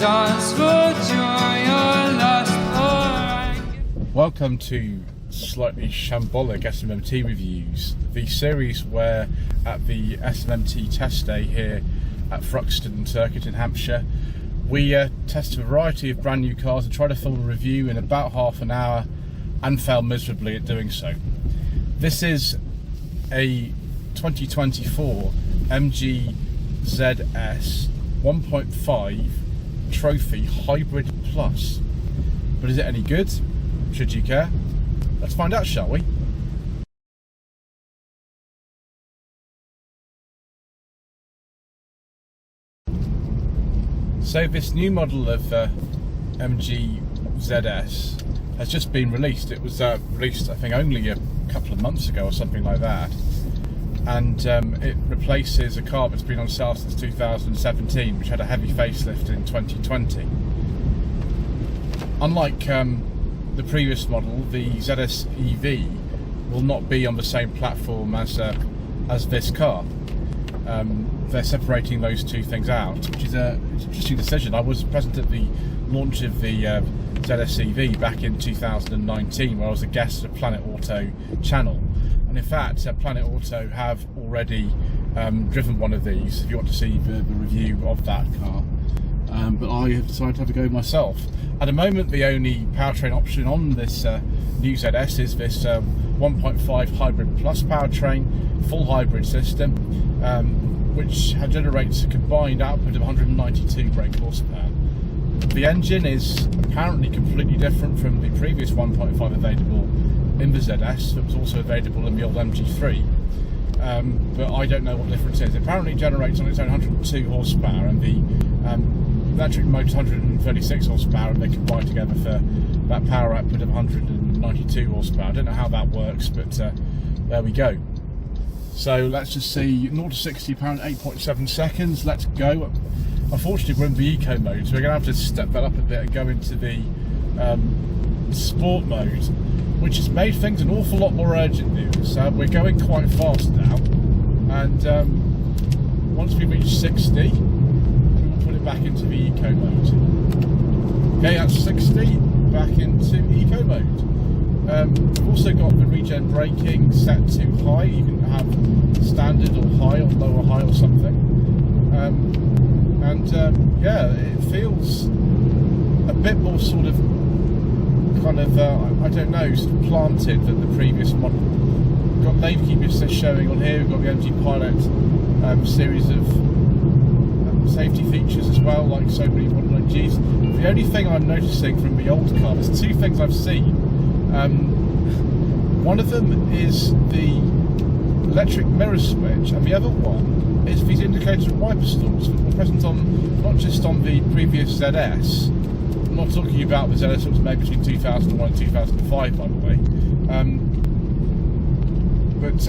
dance for joy, your last pour. Welcome to slightly shambolic SMMT reviews, the series where at the SMMT test day here at Fruxton Circuit in Hampshire, we test a variety of brand new cars and try to film a review in about half an hour and fail miserably at doing so. This is a 2024 MG ZS 1.5 Trophy Hybrid Plus. But is it any good? Should you care? Let's find out, shall we? So this new model of MG ZS has just been released. It was released, I think, only a couple of months ago or something like that. And it replaces a car that's been on sale since 2017, which had a heavy facelift in 2020. Unlike the previous model, the ZS EV will not be on the same platform as this car. They're separating those two things out, which is an interesting decision. I was present at the launch of the ZS EV back in 2019, where I was a guest at Planet Auto channel. And in fact, Planet Auto have already driven one of these, if you want to see the review of that car. But I have decided to have a go myself. At the moment, the only powertrain option on this new ZS is this 1.5 Hybrid Plus powertrain, full hybrid system, which generates a combined output of 192 brake horsepower. The engine is apparently completely different from the previous 1.5 available in the ZS that was also available in the old MG3, but I don't know what the difference is. It apparently generates on its own 102 horsepower, and the electric motor 136 horsepower, and they combine together for that power output of 192 horsepower. I don't know how that works, but there we go. So let's just see 0 to 60 pound 8.7 seconds. Let's go. Unfortunately, we're in the eco mode, so we're going to have to step that up a bit and go into the sport mode, which has made things an awful lot more urgent news. We're going quite fast now, and once we reach 60, we will put it back into the eco mode. Okay, that's 60, back into eco mode. We've also got the regen braking set to high. You can have standard or high or lower high or something. Yeah, it feels a bit more sort of kind of, I don't know, sort of planted than the previous model. We've got lane keep assist showing on here. We've got the MG Pilot series of safety features as well, like so many modern MGs. The only thing I'm noticing from the old car, there's two things I've seen. One of them is the electric mirror switch, and the other one is these indicator and wiper stalls that were present on, not just on the previous ZS. I'm not talking about the ZS that was made between 2001 and 2005, by the way, but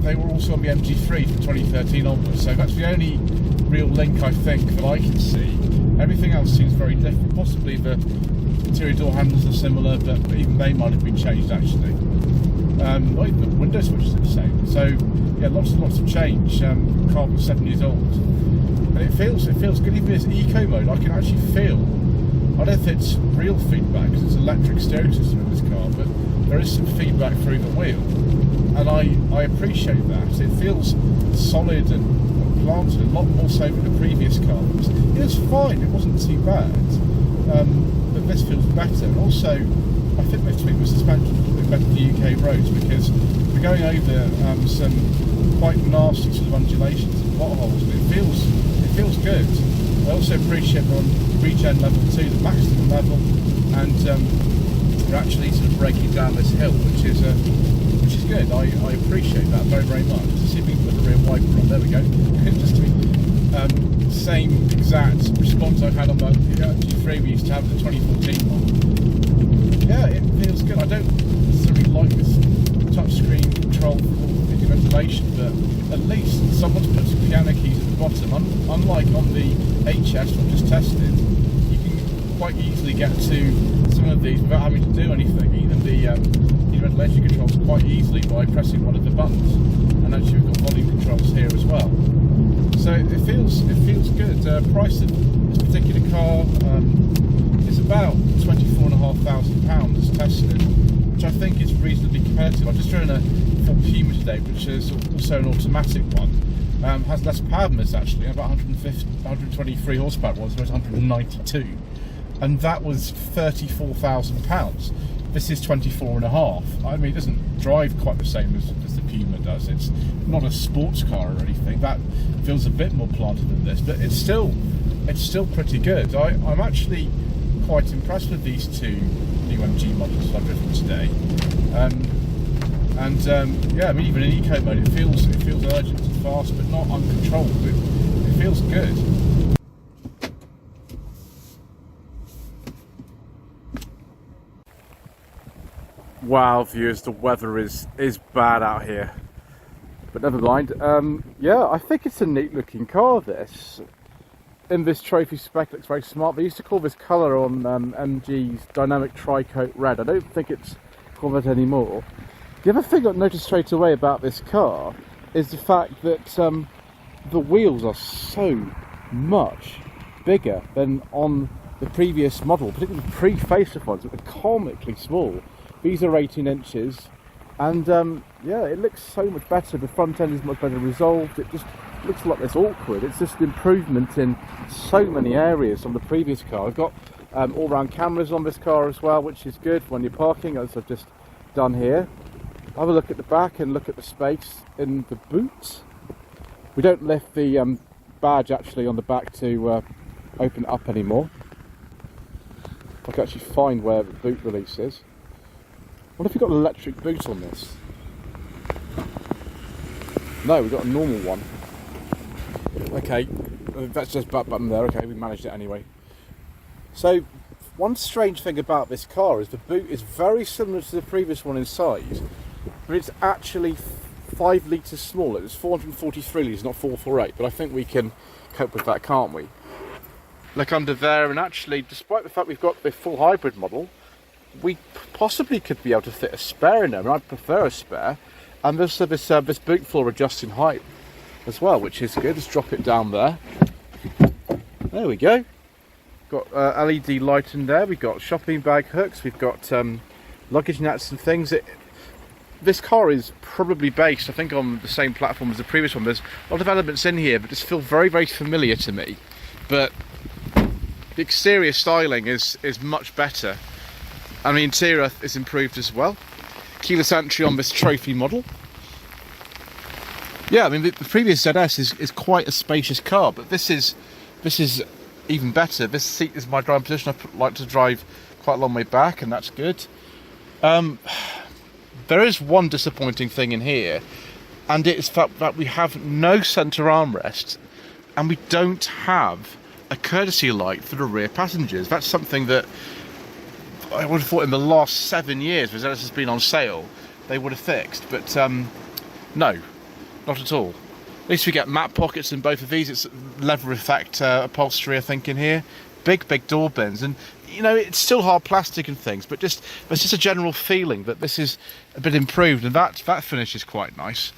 they were also on the MG3 from 2013 onwards, so that's the only real link I think that I can see. Everything else seems very different. Possibly the interior door handles are similar, but even they might have been changed actually. Not even the window switches are the same. So yeah, lots and lots of change. Car was 7 years old, and it feels good. Even this eco mode, I can actually feel. I don't know if it's real feedback because it's an electric steering system in this car, but there is some feedback through the wheel, and I appreciate that. It feels solid and planted, a lot more so than the previous cars. It was fine, it wasn't too bad, but this feels better. And also, I think they've tweaked the suspension a little bit better for UK roads, because we're going over some quite nasty sort of undulations and potholes, and it feels good. I also appreciate we're on regen level 2, the maximum level, and we're actually sort of breaking down this hill, which is good. I appreciate that very, very much. Let's see if we can put the rear wiper on. There we go. Just to be same exact response I had on the G3 we used to have the 2014 one. Yeah, it feels good. I don't necessarily like this touchscreen control for ventilation, but at least someone's put some piano keys at the bottom. Unlike on the HS I've just tested, you can quite easily get to some of these without having to do anything. Even the ventilation controls quite easily by pressing one of the buttons, and actually we've got volume controls here as well. So it feels good. Price of this particular car, about £24,500 tested, which I think is reasonably competitive. I've just driven a Ford Puma today, which is also an automatic one. Has less power than this actually, about 123 horsepower, it was 192, and that was £34,000. This is 24.5. I mean, it doesn't drive quite the same as the Puma does. It's not a sports car or anything. That feels a bit more planted than this, but it's still pretty good. I'm actually quite impressed with these two new MG models I've driven today. Yeah, I mean, even in eco mode, it feels urgent and fast, but not uncontrolled. It feels good. Wow, viewers, the weather is bad out here, but never mind. Yeah, I think it's a neat looking car, this. In this trophy spec, looks very smart. They used to call this colour on MG's Dynamic Tri-Coat Red. I don't think it's called that anymore. The other thing I noticed straight away about this car is the fact that the wheels are so much bigger than on the previous model, particularly the pre-facelift ones, that were comically small. These are 18 inches, and yeah, it looks so much better. The front end is much better resolved. It just looks a lot less awkward. It's just an improvement in so many areas on the previous car. I've got all-round cameras on this car as well, which is good when you're parking, as I've just done here. Have a look at the back and look at the space in the boot. We don't lift the badge actually on the back to open it up anymore. I can actually find where the boot release is. What if we've got an electric boot on this? No, we've got a normal one. Okay, that's just that button there. Okay, we managed it anyway. So, one strange thing about this car is the boot is very similar to the previous one in size, but it's actually 5 litres smaller. It's 443 litres, not 448, but I think we can cope with that, can't we? Look under there, and actually, despite the fact we've got the full hybrid model, we possibly could be able to fit a spare in there, and I'd prefer a spare. And there's this boot floor adjusting height as well, which is good. Let's drop it down there. There we go. Got LED light in there. We've got shopping bag hooks. We've got luggage nets and things. This car is probably based, I think, on the same platform as the previous one. There's a lot of elements in here, but just feel very, very familiar to me. But the exterior styling is much better. And the interior is improved as well. Keyless entry on this trophy model. Yeah, I mean, the previous ZS is quite a spacious car, but this is even better. This seat is my driving position. I like to drive quite a long way back, and that's good. There is one disappointing thing in here, and it's that we have no centre armrest, and we don't have a courtesy light for the rear passengers. That's something that I would have thought in the last 7 years, as ZS has been on sale, they would have fixed, but no, not at all. At least we get matte pockets in both of these. It's leather effect upholstery, I think, in here. Big door bins, and you know, it's still hard plastic and things, but there's just a general feeling that this is a bit improved, and that finish is quite nice.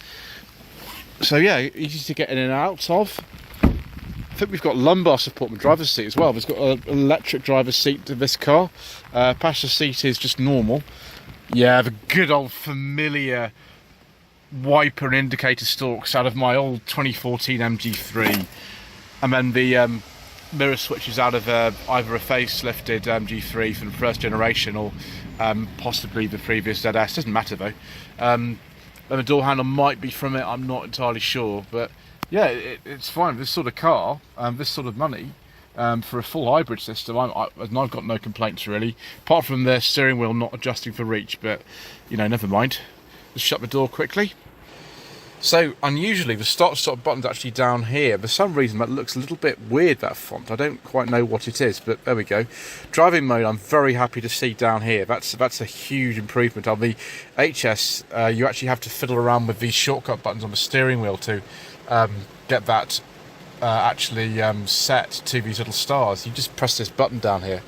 So yeah, easy to get in and out of. I think we've got lumbar support in the driver's seat as well. There's got an electric driver's seat to this car. Passenger seat is just normal. Yeah, the good old familiar wiper and indicator stalks out of my old 2014 MG3, and then the mirror switches out of either a facelifted MG3 from the first generation or possibly the previous ZS. Doesn't matter though. And the door handle might be from it. I'm not entirely sure, but yeah, it's fine. This sort of car, this sort of money, for a full hybrid system, I've got no complaints really, apart from the steering wheel not adjusting for reach, but you know, never mind. Just shut the door quickly. So unusually the start-stop button's actually down here. For some reason that looks a little bit weird, that font. I don't quite know what it is, but there we go. Driving mode I'm very happy to see down here. That's a huge improvement. On the HS you actually have to fiddle around with these shortcut buttons on the steering wheel to get that actually set to these little stars. You just press this button down here,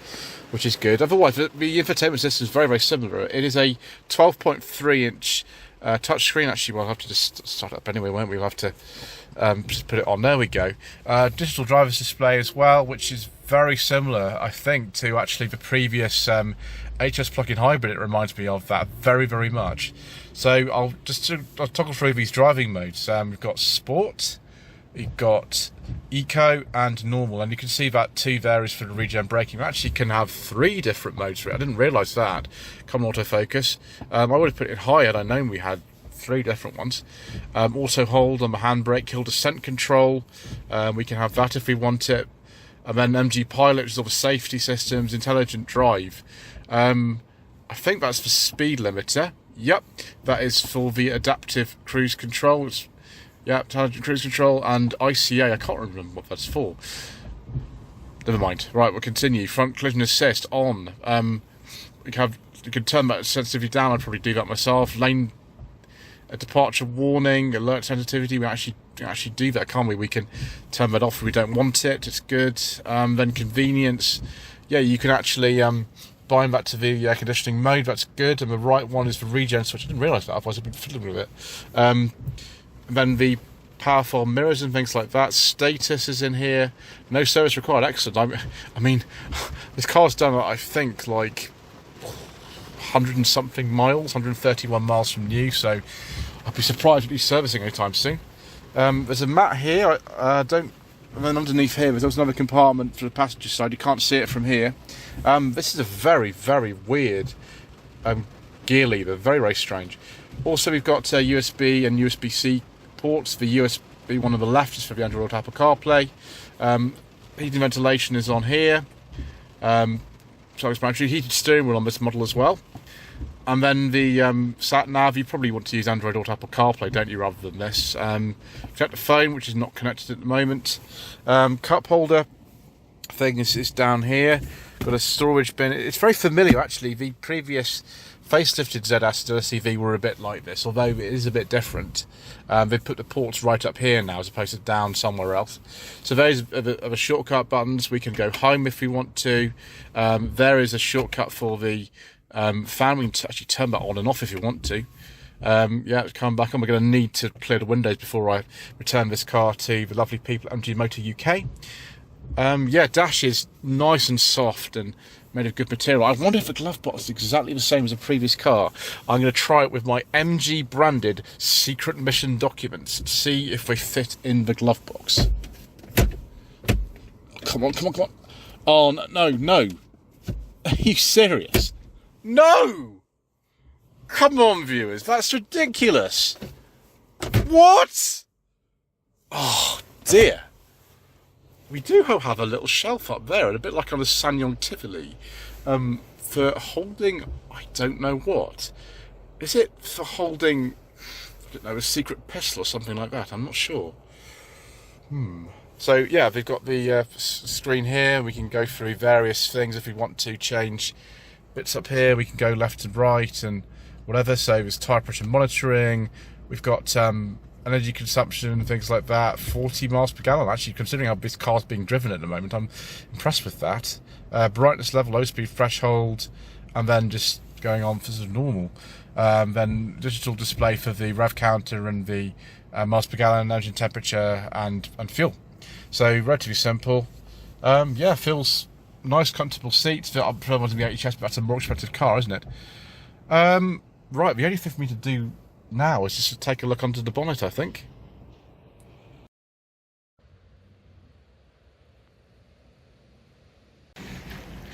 which is good. Otherwise the infotainment system is very, very similar. It is a 12.3 inch touchscreen. Actually, we'll have to just start it up anyway, won't we? We'll have to just put it on. There we go. Digital driver's display as well, which is very similar, I think, to actually the previous HS plug-in hybrid. It reminds me of that very, very much. So I'll toggle through these driving modes. We've got Sport, you've got Eco and Normal, and you can see that 2 there is for the regen braking. We actually can have 3 different modes for it. I didn't realise that. Common autofocus. I would have put it high had I known we had 3 different ones. Auto hold on the handbrake, hill descent control. We can have that if we want it. And then MG Pilot, which is all the safety systems, intelligent drive. I think that's for speed limiter. Yep, that is for the adaptive cruise control. Yeah, intelligent cruise control and ICA. I can't remember what that's for. Never mind. Right, we'll continue. Front collision assist on. You can turn that sensitivity down. I'd probably do that myself. Lane departure warning, alert sensitivity. We actually do that, can't we? We can turn that off if we don't want it. It's good. Then convenience. Yeah, you can actually bind that to the air conditioning mode. That's good. And the right one is for regen switch. I didn't realise that. Otherwise, I'd been fiddling with it. And then the powerful mirrors and things like that. Status is in here. No service required. Excellent. I mean, this car's done, I think, like 100 and something miles, 131 miles from new, so I'd be surprised if it's servicing anytime soon. There's a mat here, and then underneath here there's also another compartment for the passenger side. You can't see it from here. This is a very, very weird gear lever, very, very strange. Also, we've got USB and USB-C ports. The USB one on the left is for the Android Auto, Apple CarPlay. Heating ventilation is on here. Self-explanatory. Heated steering wheel on this model as well. And then the sat nav, you probably want to use Android Auto, Apple CarPlay, don't you, rather than this. Connect the phone, which is not connected at the moment. Cup holder thing is down here. Got a storage bin. It's very familiar, actually. The previous facelifted ZS to SUV were a bit like this, although it is a bit different. They've put the ports right up here now as opposed to down somewhere else. So those are the shortcut buttons. We can go home if we want to. There is a shortcut for the fan. We can actually turn that on and off if you want to. Yeah, it's come back on. We're going to need to clear the windows before I return this car to the lovely people at MG Motor UK. Yeah, dash is nice and soft and made of good material. I wonder if the glove box is exactly the same as a previous car. I'm going to try it with my MG branded secret mission documents. See if they fit in the glove box. Come on, come on, come on. Oh, no. Are you serious? No! Come on, viewers. That's ridiculous. What? Oh, dear. We do have a little shelf up there, and a bit like on a Sanyong Tivoli, for holding, I don't know what. Is it for holding, I don't know, a secret pistol or something like that? I'm not sure. So, yeah, we've got the screen here. We can go through various things if we want to change bits up here. We can go left and right and whatever. So there's tyre pressure monitoring. We've got energy consumption and things like that. 40 miles per gallon. Actually, considering how this car's being driven at the moment, I'm impressed with that. Brightness level, low speed threshold, and then just going on for sort of normal. Then digital display for the rev counter and the miles per gallon, engine temperature and fuel. So relatively simple. Yeah, feels nice, comfortable seats. I'm probably wanting the 80HS, but that's a more expensive car, isn't it? Right, the only thing for me to do now is just to take a look under the bonnet, I think.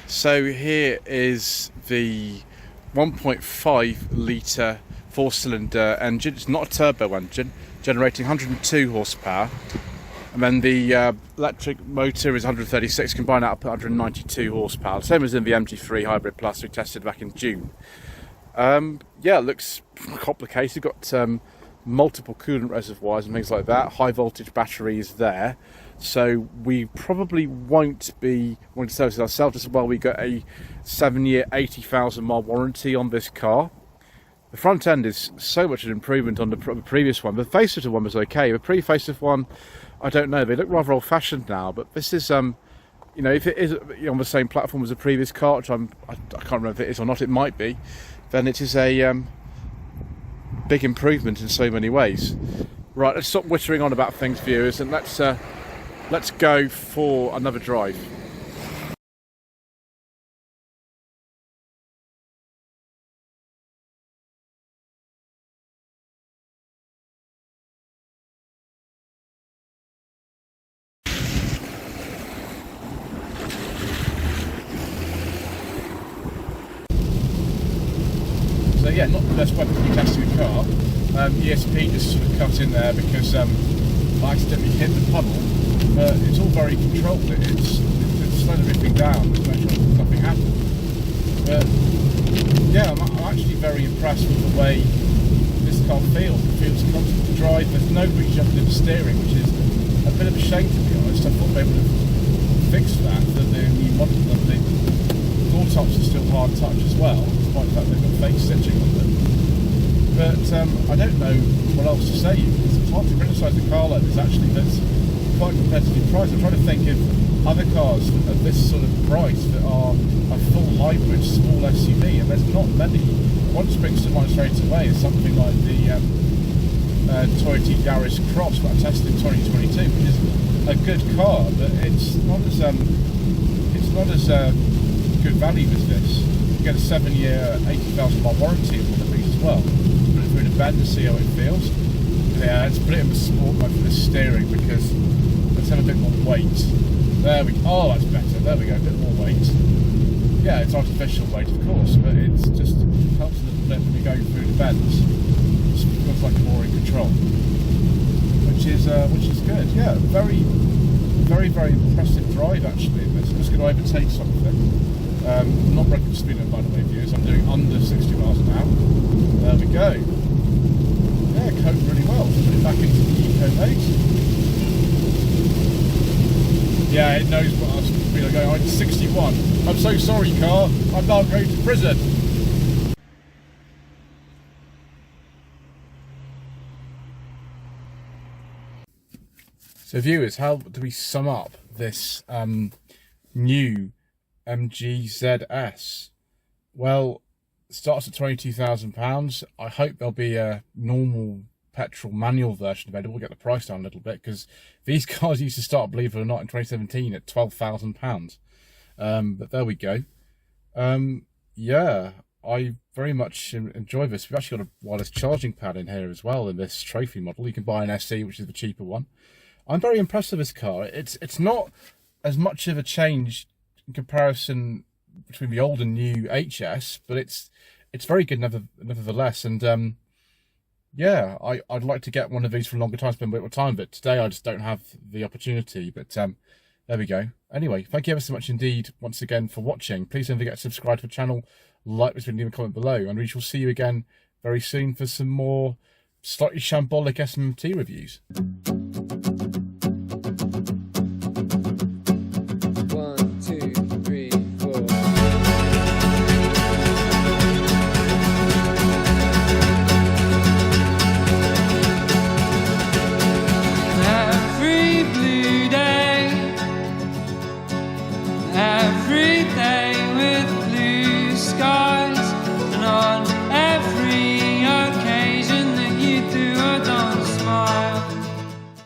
So here is the 1.5 litre 4-cylinder engine. It's not a turbo engine, generating 102 horsepower. And then the electric motor is 136, combined output 192 horsepower. Same as in the MG3 Hybrid Plus we tested back in June. Yeah, it looks complicated. Got multiple coolant reservoirs and things like that. High voltage batteries there. So we probably won't be wanting to service it ourselves. As well, we got a 7-year, 80,000 mile warranty on this car. The front end is so much an improvement on the previous one. The facelift one was okay. The pre-facelift one, I don't know. They look rather old-fashioned now. But this is, you know, if it is on the same platform as the previous car, which I can't remember if it is or not. It might be. Then it is a big improvement in so many ways. Right, let's stop whittering on about things, viewers, and let's go for another drive. yeah, not the best way to be testing a car. ESP just sort of cut in there because I accidentally hit the puddle, but it's all very controlled. It's slowed everything down to make sure nothing happened. But yeah, I'm actually very impressed with the way this car feels. It feels comfortable to drive. There's no reach up in the steering, which is a bit of a shame, to be honest. I thought they would have fixed that for the new model. The door tops are still hard touch as well, despite the fact they've got fake stitching on them. But I don't know what else to say. It's hard to criticise the car like this, actually. That's quite a competitive price. I'm trying to think of other cars at this sort of price that are a full hybrid small SUV, and there's not many. One springs to mind straight away is something like the Toyota Yaris Cross that I tested in 2022, which is a good car, but it's not as good value as this. You get a 7-year, 80,000 mile warranty on one of these as well. Put it through the bend to see how it feels. Yeah, let's put it in the sport mode for the steering because let's have a bit more weight. There we go. Oh, that's better. There we go. A bit more weight. Yeah, it's artificial weight, of course, but it just helps a little bit when you're going through the bends. It feels like you're more in control, which is good. Yeah, very impressive drive actually. I'm just going to overtake something. I'm not braking speed limit, by the way, viewers. I'm doing under 60 miles an hour. There we go. Yeah, coped really well. Put it back into the eco mode. Yeah, it knows what speed I'm going. I'm 61. I'm so sorry, car. I'm now going to prison. So viewers, how do we sum up this new MG ZS? Well, it starts at £22,000. I hope there'll be a normal petrol manual version available. We'll get the price down a little bit because these cars used to start, believe it or not, in 2017 at £12,000. But there we go. Yeah, I very much enjoy this. We've actually got a wireless charging pad in here as well in this trophy model. You can buy an SE, which is the cheaper one. I'm very impressed with this car. It's not as much of a change in comparison between the old and new HS, but it's very good nevertheless. And yeah, I'd like to get one of these for a longer time, spend a bit more time, but today I just don't have the opportunity. But there we go. Anyway, thank you ever so much indeed once again for watching. Please don't forget to subscribe to the channel, like this video, leave a comment below, and we shall see you again very soon for some more slightly shambolic SMMT reviews.